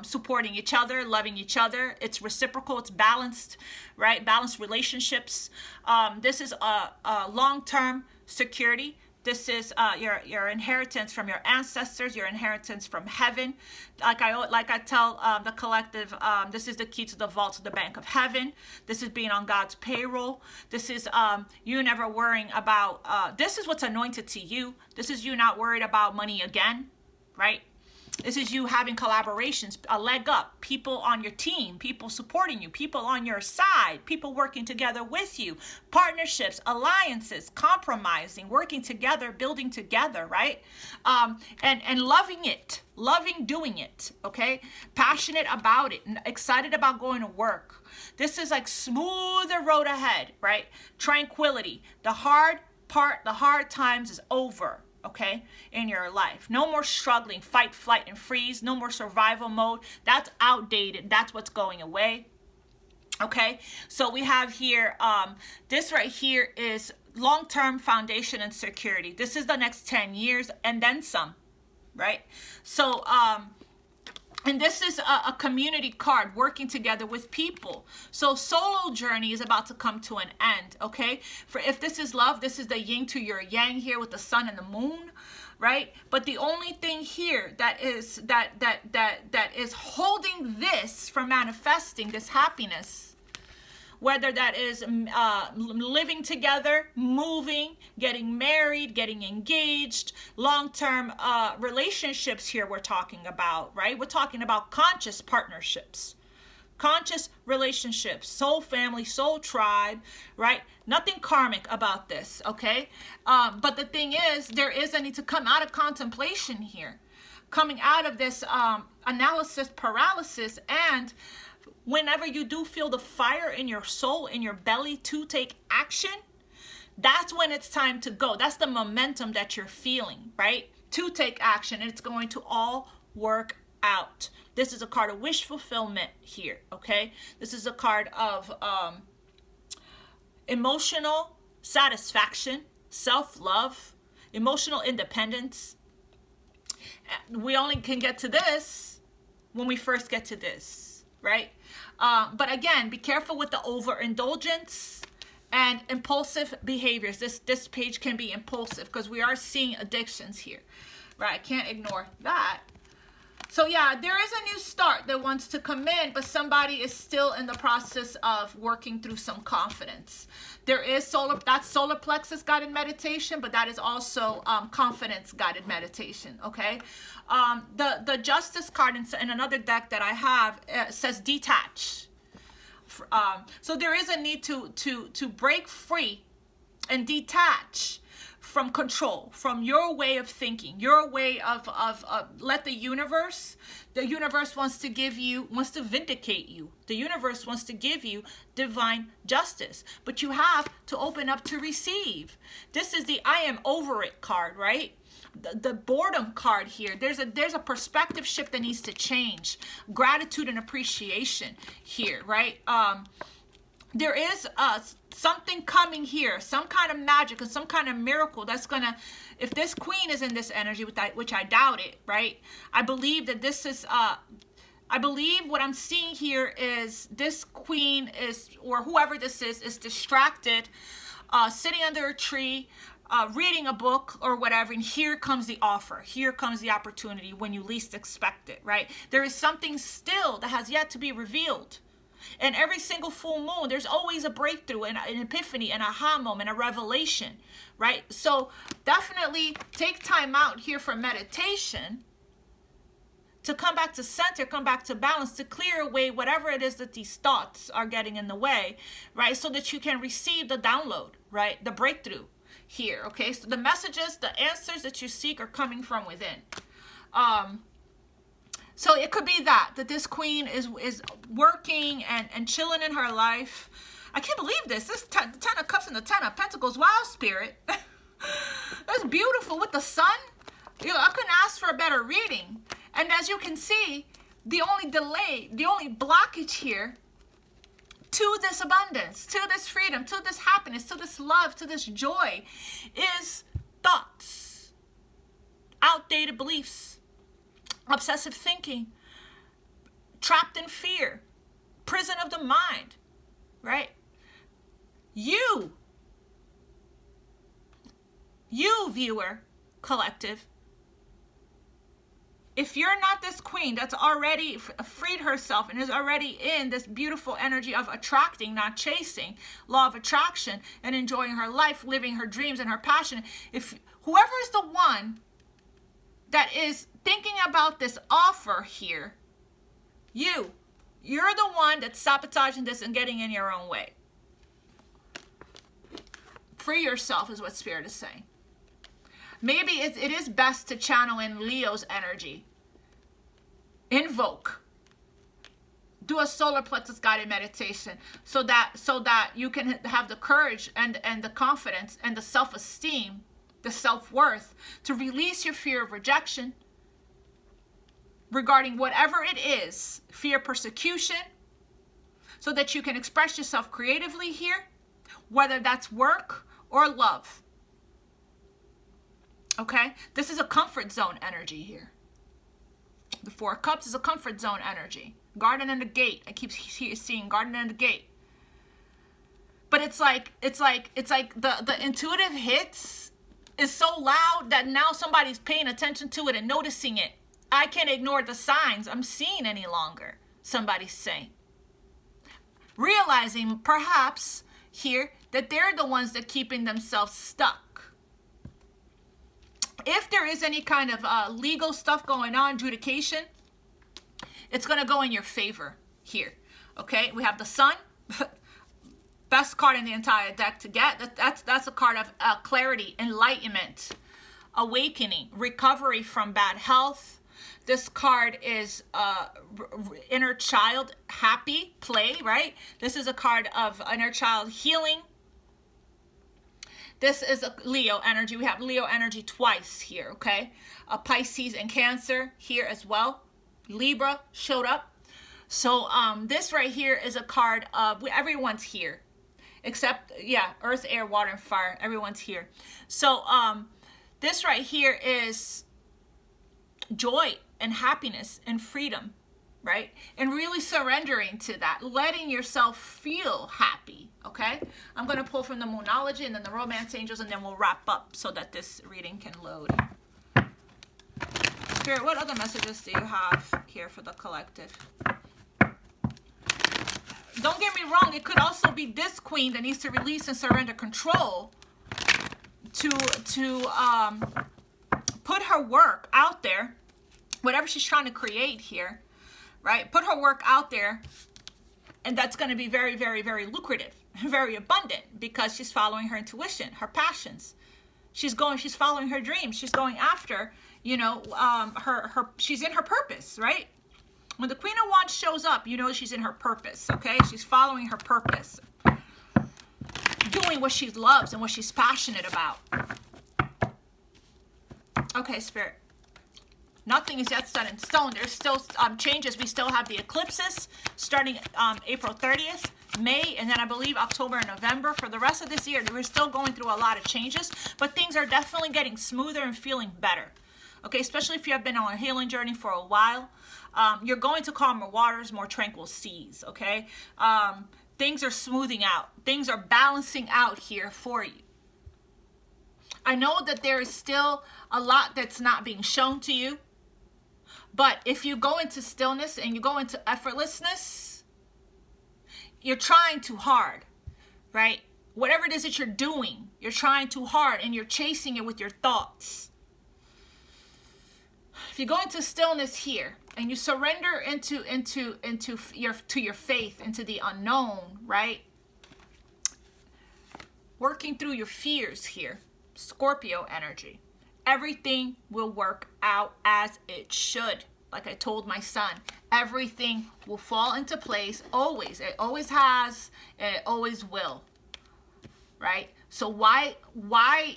supporting each other, loving each other. It's reciprocal, it's balanced, right? Balanced relationships. This is a long-term security. This is your inheritance from your ancestors, your inheritance from heaven. Like I tell the collective, this is the key to the vault to the bank of heaven. This is being on God's payroll. This is you never worrying about, this is what's anointed to you. This is you not worried about money again, right? This is you having collaborations, a leg up, people on your team, people supporting you, people on your side, people working together with you, partnerships, alliances, compromising, working together, building together, right? And loving it, loving doing it, okay? Passionate about it, excited about going to work. This is like smoother road ahead, right? Tranquility. The hard part, the hard times is over. Okay, in your life. No more struggling, fight, flight, and freeze. No more survival mode. That's outdated. That's what's going away. Okay, so we have here, this right here is long-term foundation and security. This is the next 10 years and then some, right? So, and this is a community card, working together with people. So solo journey is about to come to an end, okay? For if this is love, this is the yin to your yang here with the sun and the moon, right? But the only thing here that is holding this from manifesting this happiness, whether that is living together, moving, getting married, getting engaged, long-term relationships here we're talking about, right? We're talking about conscious partnerships, conscious relationships, soul family, soul tribe, right? Nothing karmic about this, okay? But the thing is, there is a need to come out of contemplation here, coming out of this analysis paralysis, and whenever you do feel the fire in your soul, in your belly to take action, that's when it's time to go. That's the momentum that you're feeling, right? To take action, and it's going to all work out. This is a card of wish fulfillment here, okay? This is a card of emotional satisfaction, self-love, emotional independence. We only can get to this when we first get to this, right? But again, be careful with the overindulgence and impulsive behaviors. This page can be impulsive because we are seeing addictions here, right? I can't ignore that. So yeah, there is a new start that wants to come in, but somebody is still in the process of working through some confidence. There is solar plexus guided meditation, but that is also confidence guided meditation. Okay, the Justice card in another deck that I have says detach. So there is a need to break free and detach from control, from your way of thinking, your way of let the universe wants to vindicate you. The universe wants to give you divine justice, but you have to open up to receive. This is the I am over it card, right? The boredom card here. There's a perspective shift that needs to change. Gratitude and appreciation here, right? There is something coming here, some kind of magic and some kind of miracle that's gonna, if this queen is in this energy, which I doubt it, right? I believe that this is, I believe what I'm seeing here is this queen is, or whoever this is distracted, sitting under a tree, reading a book or whatever, and here comes the offer. Here comes the opportunity when you least expect it, right? There is something still that has yet to be revealed. And every single full moon, there's always a breakthrough, and an epiphany, an aha moment, a revelation, right? So definitely take time out here for meditation to come back to center, come back to balance, to clear away whatever it is that these thoughts are getting in the way, right? So that you can receive the download, right? The breakthrough here, okay? So the messages, the answers that you seek are coming from within. So it could be that this queen is working and chilling in her life. I can't believe this. This 10 of Cups and the 10 of Pentacles. Wow, Spirit. That's beautiful with the sun. You know, I couldn't ask for a better reading. And as you can see, the only delay, the only blockage here to this abundance, to this freedom, to this happiness, to this love, to this joy is thoughts, outdated beliefs, obsessive thinking, trapped in fear, prison of the mind, right? You viewer, collective, if you're not this queen that's already freed herself and is already in this beautiful energy of attracting, not chasing, law of attraction, and enjoying her life, living her dreams and her passion, if whoever is the one that is thinking about this offer here, you're the one that's sabotaging this and getting in your own way. Free yourself is what Spirit is saying. Maybe it is best to channel in Leo's energy. Invoke. Do a solar plexus guided meditation so that you can have the courage and the confidence and the self-esteem, the self-worth to release your fear of rejection regarding whatever it is, fear, persecution, so that you can express yourself creatively here, whether that's work or love. Okay? This is a comfort zone energy here. The Four of Cups is a comfort zone energy. Garden and the gate. I keep seeing garden and the gate. But it's like the intuitive hits is so loud that now somebody's paying attention to it and noticing it. I can't ignore the signs I'm seeing any longer, somebody's saying. Realizing perhaps here that they're the ones that keeping themselves stuck. If there is any kind of legal stuff going on, adjudication, it's going to go in your favor here. Okay, we have the Sun. Best card in the entire deck to get. That's a card of clarity, enlightenment, awakening, recovery from bad health. This card is inner child happy play, right? This is a card of inner child healing. This is a Leo energy. We have Leo energy twice here, okay? Pisces and Cancer here as well. Libra showed up. So this right here is a card of everyone's here. Except, yeah, earth, air, water, and fire. Everyone's here. So this right here is joy and happiness and freedom, right? And really surrendering to that, letting yourself feel happy, okay? I'm going to pull from the Moonology and then the Romance Angels, and then we'll wrap up so that this reading can load. Spirit, what other messages do you have here for the collective? Don't get me wrong, it could also be this queen that needs to release and surrender control to put her work out there, whatever she's trying to create here, right? Put her work out there, and that's going to be very, very, very lucrative, very abundant, because she's following her intuition, her passions. She's following her dreams. She's going after, you know, she's in her purpose, right? When the Queen of Wands shows up, you know she's in her purpose, okay? She's following her purpose, doing what she loves and what she's passionate about. Okay, Spirit. Nothing is yet set in stone. There's still changes. We still have the eclipses starting April 30th, May, and then I believe October and November. For the rest of this year, we're still going through a lot of changes, but things are definitely getting smoother and feeling better. Okay, especially if you have been on a healing journey for a while. You're going to calmer waters, more tranquil seas, okay? Things are smoothing out. Things are balancing out here for you. I know that there is still a lot that's not being shown to you. But if you go into stillness and you go into effortlessness, you're trying too hard, right? Whatever it is that you're doing, you're trying too hard and you're chasing it with your thoughts. If you go into stillness here and you surrender into your faith, into the unknown, right? Working through your fears here, Scorpio energy. Everything will work out as it should. Like I told my son, everything will fall into place always. It always has, and it always will. Right? So why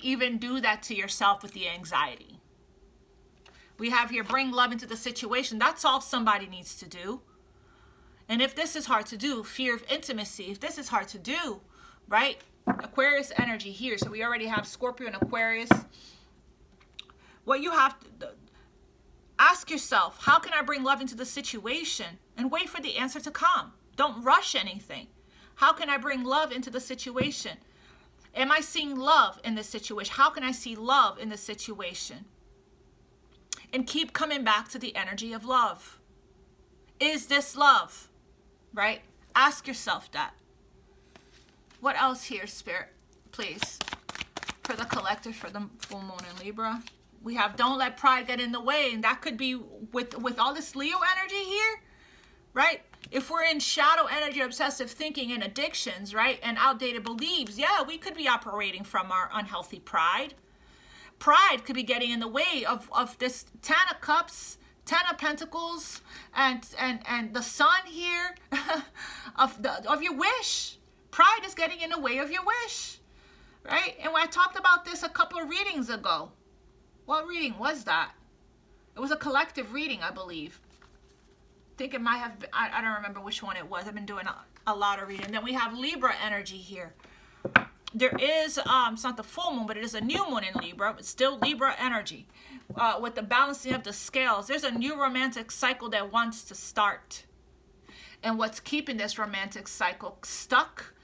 even do that to yourself with the anxiety? We have here, bring love into the situation. That's all somebody needs to do. And if this is hard to do, fear of intimacy, if this is hard to do, right? Aquarius energy here. So we already have Scorpio and Aquarius. What you have to ask yourself, how can I bring love into the situation? And wait for the answer to come. Don't rush anything. How can I bring love into the situation? Am I seeing love in this situation? How can I see love in this situation? And keep coming back to the energy of love. Is this love? Right? Ask yourself that. What else here, Spirit? Please. For the collective, for the full moon in Libra. We have don't let pride get in the way. And that could be with all this Leo energy here, right? If we're in shadow energy, obsessive thinking, and addictions, right? And outdated beliefs, yeah, we could be operating from our unhealthy pride. Pride could be getting in the way of this Ten of Cups, Ten of Pentacles, and the Sun here of your wish. Pride is getting in the way of your wish, right? And when I talked about this a couple of readings ago, what reading was that? It was a collective reading, I believe. I think it might have been, I don't remember which one it was. I've been doing a lot of reading. And then we have Libra energy here. There is, it's not the full moon, but it is a new moon in Libra. It's still Libra energy. With the balancing of the scales, there's a new romantic cycle that wants to start. And what's keeping this romantic cycle stuck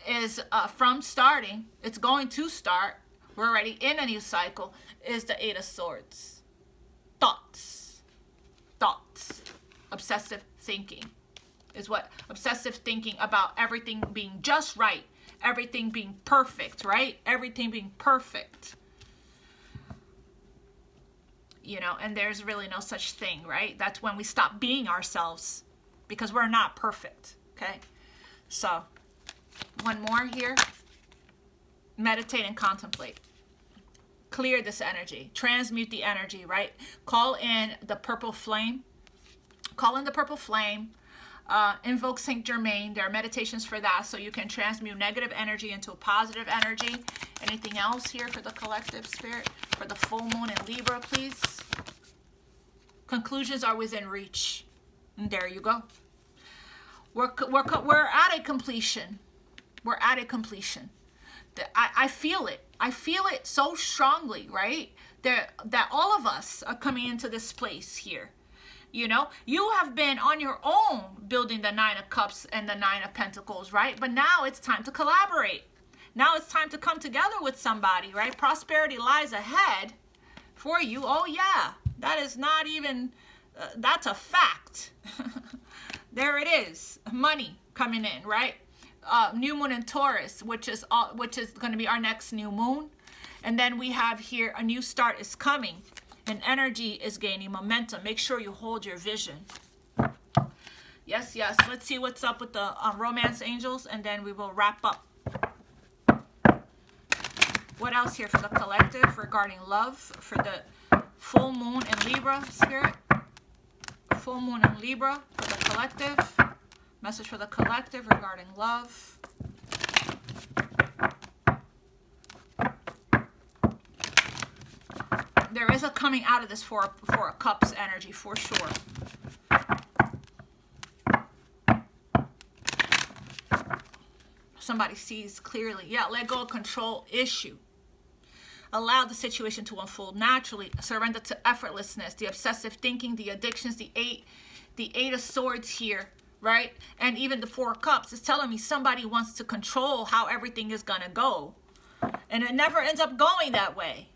is from starting, it's going to start, we're already in a new cycle, is the Eight of Swords. Thoughts. Obsessive thinking is what obsessive thinking about everything being just right, everything being perfect, right? Everything being perfect. You know, and there's really no such thing, right? That's when we stop being ourselves because we're not perfect, okay? So, one more here. Meditate and contemplate. Clear this energy. Transmute the energy, right? Call in the purple flame. Call in the purple flame. Invoke Saint Germain. There are meditations for that, so you can transmute negative energy into a positive energy. Anything else here for the collective, Spirit? For the full moon in Libra, please. Conclusions are within reach. And there you go. We're at a completion. We're at a completion. I feel it. I feel it so strongly, right? That all of us are coming into this place here. You know, you have been on your own building the Nine of Cups and the Nine of Pentacles, right? But now it's time to collaborate. Now it's time to come together with somebody, right? Prosperity lies ahead for you. Oh yeah, that is not even, that's a fact. There it is, money coming in, right? New moon in Taurus, which is going to be our next new moon. And then we have here a new start is coming. And energy is gaining momentum. Make sure you hold your vision. Yes, yes. Let's see what's up with the romance angels, and then we will wrap up. What else here for the collective regarding love? For the full moon in Libra, Spirit. Full moon in Libra for the collective. Message for the collective regarding love. There is a coming out of this Four of Cups energy for sure. Somebody sees clearly. Yeah, let go of control issue. Allow the situation to unfold naturally. Surrender to effortlessness, the obsessive thinking, the addictions, the eight of swords here, right? And even the Four of Cups is telling me somebody wants to control how everything is going to go. And it never ends up going that way.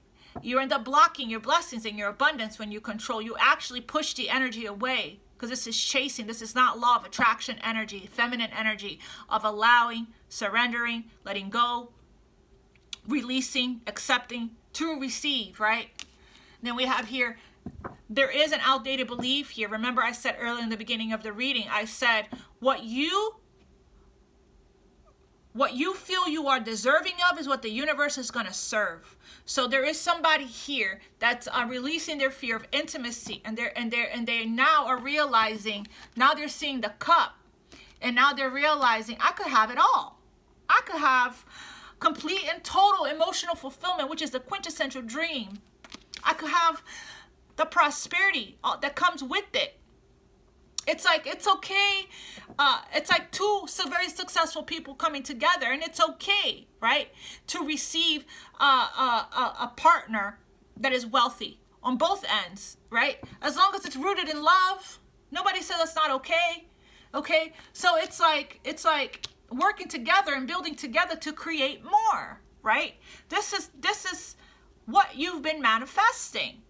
You end up blocking your blessings and your abundance when you control. You actually push the energy away because this is chasing. This is not law of attraction energy, feminine energy of allowing, surrendering, letting go, releasing, accepting, to receive, right? Then we have here, there is an outdated belief here. Remember I said earlier in the beginning of the reading, I said what you feel you are deserving of is what the universe is going to serve. So there is somebody here that's releasing their fear of intimacy, and they now are realizing, now they're seeing the cup, and now they're realizing I could have it all. I could have complete and total emotional fulfillment, which is the quintessential dream. I could have the prosperity that comes with it. It's like, it's okay. It's like two very successful people coming together, and it's okay, right? To receive a partner that is wealthy on both ends, right? As long as it's rooted in love. Nobody says that's not okay. Okay? So it's like working together and building together to create more, right? This is what you've been manifesting.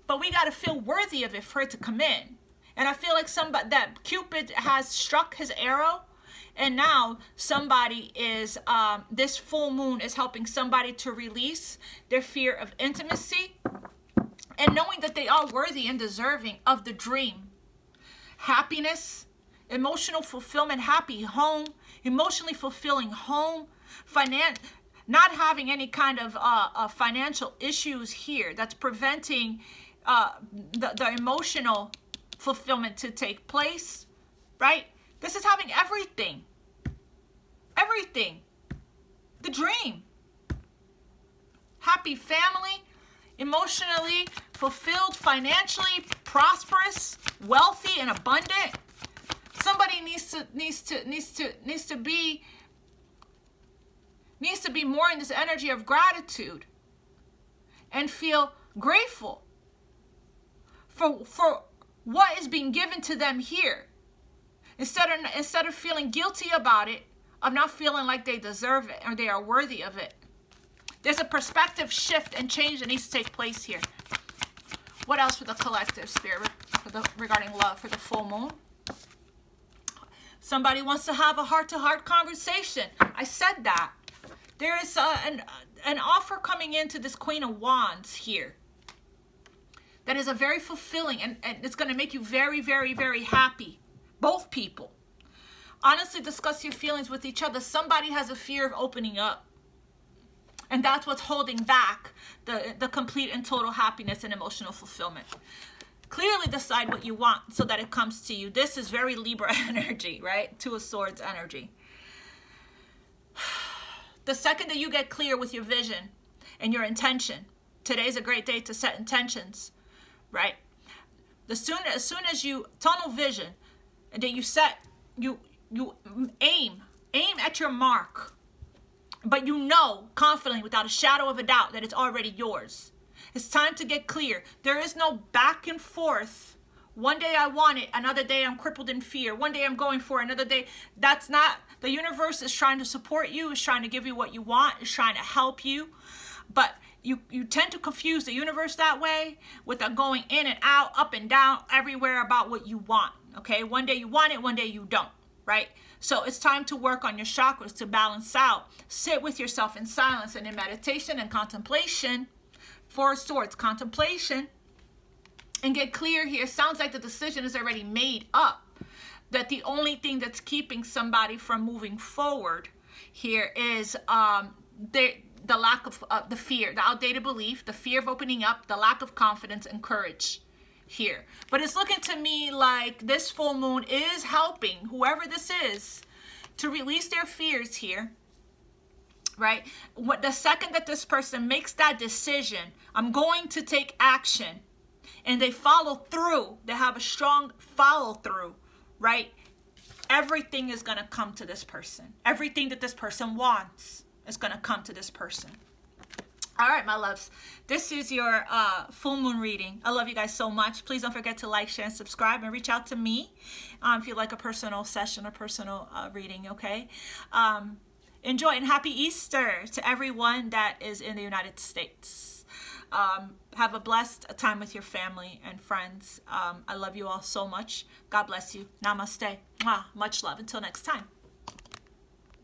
But we got to feel worthy of it for it to come in. And I feel like that Cupid has struck his arrow, and now somebody is, this full moon is helping somebody to release their fear of intimacy and knowing that they are worthy and deserving of the dream. Happiness, emotional fulfillment, happy home, emotionally fulfilling home, not having any kind of financial issues here that's preventing the emotional fulfillment to take place, right? This is having everything, the dream, happy family, emotionally fulfilled, financially prosperous, wealthy and abundant. Somebody needs to be more in this energy of gratitude and feel grateful for what is being given to them here, instead of feeling guilty about it, of not feeling like they deserve it or they are worthy of it. There's a perspective shift and change that needs to take place here. What else for the collective, Spirit, regarding love for the full moon? Somebody wants to have a heart-to-heart conversation. I said that. There is an offer coming into this Queen of Wands here that is a very fulfilling, and it's going to make you very, very, very happy. Both people. Honestly, discuss your feelings with each other. Somebody has a fear of opening up. And that's what's holding back the complete and total happiness and emotional fulfillment. Clearly decide what you want so that it comes to you. This is very Libra energy, right? Two of Swords energy. The second that you get clear with your vision and your intention, today's a great day to set intentions, right? As soon as you tunnel vision, and then you aim at your mark, but you know confidently without a shadow of a doubt that it's already yours. It's time to get clear. There is no back and forth One day I want it, another day I'm crippled in fear. One day I'm going for it, another day. That's not, the universe is trying to support you, is trying to give you what you want, is trying to help you. But you tend to confuse the universe that way with the going in and out, up and down, everywhere about what you want, okay? One day you want it, one day you don't, right? So it's time to work on your chakras to balance out. Sit with yourself in silence and in meditation and contemplation. Four of Swords, contemplation, and get clear here. Sounds like the decision is already made up, that the only thing that's keeping somebody from moving forward here is the lack of the fear, the outdated belief, the fear of opening up, the lack of confidence and courage here. But it's looking to me like this full moon is helping whoever this is to release their fears here, right? What the second that this person makes that decision, I'm going to take action, and they follow through, they have a strong follow through, right? Everything is going to come to this person. Everything that this person wants is going to come to this person. All right, my loves, this is your full moon reading. I love you guys so much. Please don't forget to like, share, and subscribe, and reach out to me if you'd like a personal session or personal reading, okay? Enjoy, and happy Easter to everyone that is in the United States. Have a blessed time with your family and friends. I love you all so much. God bless you. Namaste. Mwah. Much love. Until next time.